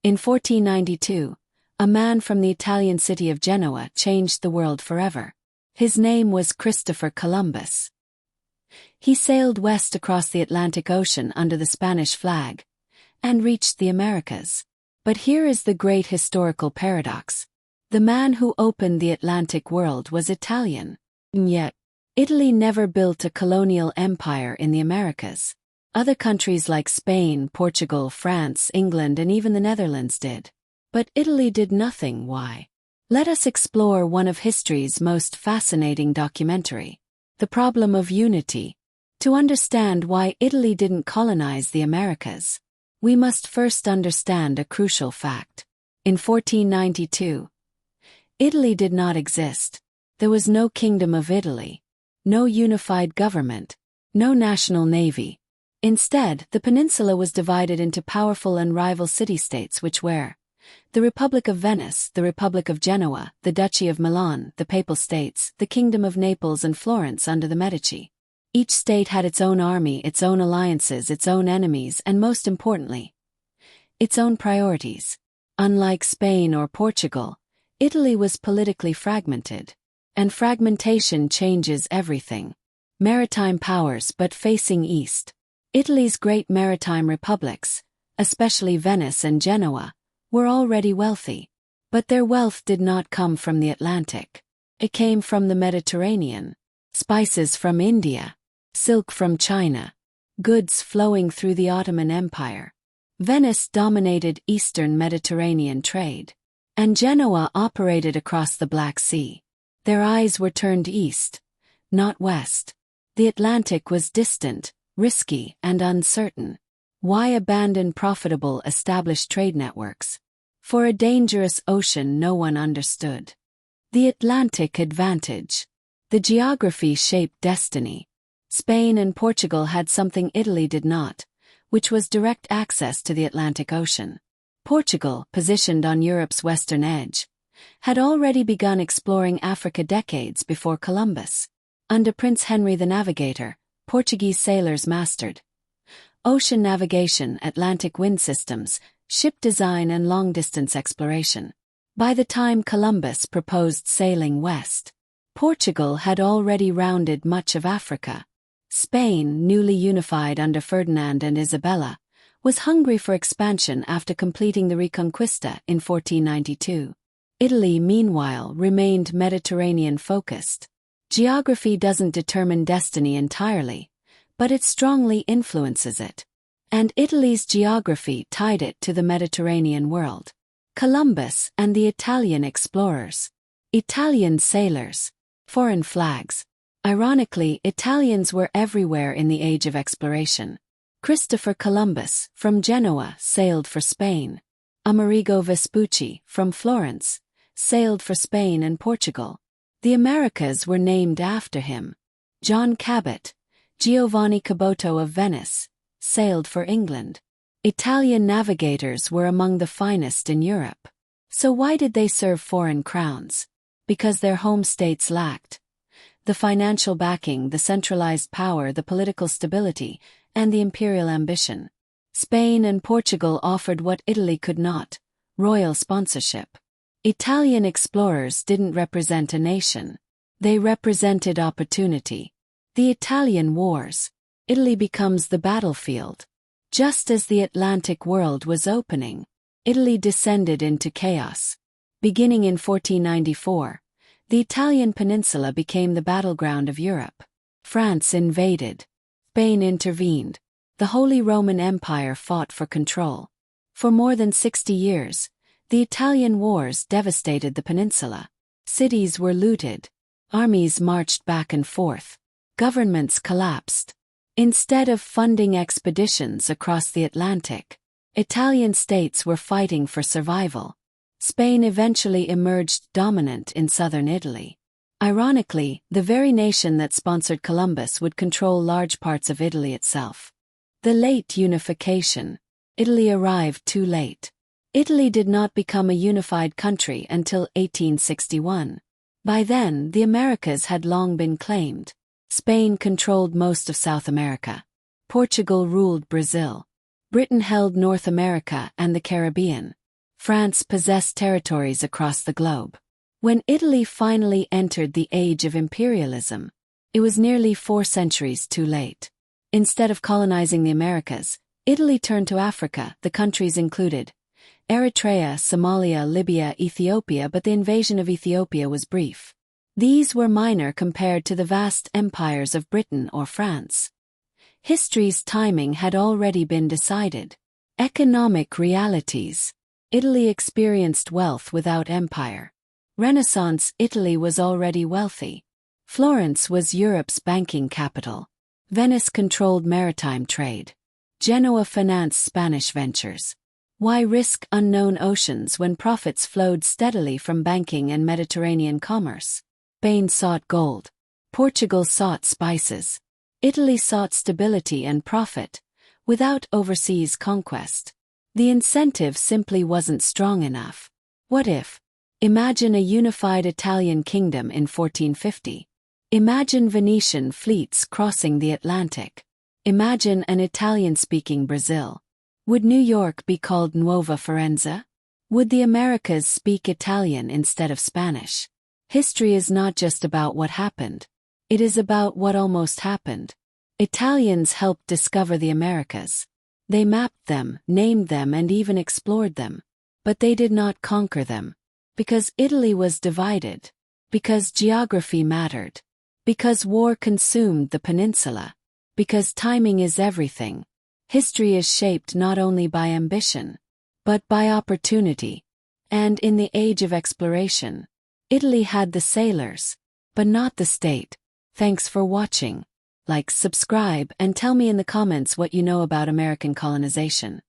In 1492, a man from the Italian city of Genoa changed the world forever. His name was Christopher Columbus. He sailed west across the Atlantic Ocean under the Spanish flag and reached the Americas. But here is the great historical paradox. The man who opened the Atlantic world was Italian. Yet, Italy never built a colonial empire in the Americas. Other countries like Spain, Portugal, France, England, and even the Netherlands did. But Italy did nothing. Why? Let us explore one of history's most fascinating documentary, The Problem of Unity. To understand why Italy didn't colonize the Americas, we must first understand a crucial fact. In 1492, Italy did not exist. There was no Kingdom of Italy, no unified government, no national navy. Instead, the peninsula was divided into powerful and rival city-states which were the Republic of Venice, the Republic of Genoa, the Duchy of Milan, the Papal States, the Kingdom of Naples and Florence under the Medici. Each state had its own army, its own alliances, its own enemies, and most importantly, its own priorities. Unlike Spain or Portugal, Italy was politically fragmented. And fragmentation changes everything. Maritime powers but facing east. Italy's great maritime republics, especially Venice and Genoa, were already wealthy. But their wealth did not come from the Atlantic. It came from the Mediterranean. Spices from India, silk from China, goods flowing through the Ottoman Empire. Venice dominated Eastern Mediterranean trade, and Genoa operated across the Black Sea. Their eyes were turned east, not west. The Atlantic was distant, risky, and uncertain. Why abandon profitable established trade networks for a dangerous ocean no one understood? The Atlantic advantage. The geography shaped destiny. Spain and Portugal had something Italy did not, which was direct access to the Atlantic Ocean. Portugal, positioned on Europe's western edge, had already begun exploring Africa decades before Columbus. Under Prince Henry the Navigator, Portuguese sailors mastered ocean navigation, Atlantic wind systems, ship design and long-distance exploration. By the time Columbus proposed sailing west, Portugal had already rounded much of Africa. Spain, newly unified under Ferdinand and Isabella, was hungry for expansion after completing the Reconquista in 1492. Italy, meanwhile, remained Mediterranean-focused. Geography doesn't determine destiny entirely, but it strongly influences it. And Italy's geography tied it to the Mediterranean world. Columbus and the Italian explorers. Italian sailors. Foreign flags. Ironically, Italians were everywhere in the age of exploration. Christopher Columbus, from Genoa, sailed for Spain. Amerigo Vespucci, from Florence, sailed for Spain and Portugal. The Americas were named after him. John Cabot, Giovanni Caboto of Venice, sailed for England. Italian navigators were among the finest in Europe. So why did they serve foreign crowns? Because their home states lacked the financial backing, the centralized power, the political stability, and the imperial ambition. Spain and Portugal offered what Italy could not: royal sponsorship. Italian explorers didn't represent a nation. They represented opportunity. The Italian Wars. Italy becomes the battlefield. Just as the Atlantic world was opening, Italy descended into chaos. Beginning in 1494, the Italian peninsula became the battleground of Europe. France invaded. Spain intervened. The Holy Roman Empire fought for control. For more than 60 years, the Italian wars devastated the peninsula. Cities were looted. Armies marched back and forth. Governments collapsed. Instead of funding expeditions across the Atlantic, Italian states were fighting for survival. Spain eventually emerged dominant in southern Italy. Ironically, the very nation that sponsored Columbus would control large parts of Italy itself. The late unification. Italy arrived too late. Italy did not become a unified country until 1861. By then, the Americas had long been claimed. Spain controlled most of South America. Portugal ruled Brazil. Britain held North America and the Caribbean. France possessed territories across the globe. When Italy finally entered the age of imperialism, it was nearly 4 centuries too late. Instead of colonizing the Americas, Italy turned to Africa. The countries included Eritrea, Somalia, Libya, Ethiopia, but the invasion of Ethiopia was brief. These were minor compared to the vast empires of Britain or France. History's timing had already been decided. Economic realities. Italy experienced wealth without empire. Renaissance Italy was already wealthy. Florence was Europe's banking capital. Venice controlled maritime trade. Genoa financed Spanish ventures. Why risk unknown oceans when profits flowed steadily from banking and Mediterranean commerce? Spain sought gold. Portugal sought spices. Italy sought stability and profit, without overseas conquest. The incentive simply wasn't strong enough. What if? Imagine a unified Italian kingdom in 1450. Imagine Venetian fleets crossing the Atlantic. Imagine an Italian-speaking Brazil. Would New York be called Nuova Firenze? Would the Americas speak Italian instead of Spanish? History is not just about what happened. It is about what almost happened. Italians helped discover the Americas. They mapped them, named them, and even explored them. But they did not conquer them. Because Italy was divided. Because geography mattered. Because war consumed the peninsula. Because timing is everything. History is shaped not only by ambition, but by opportunity. And in the age of exploration, Italy had the sailors, but not the state. Thanks for watching. Like, subscribe, and tell me in the comments what you know about American colonization.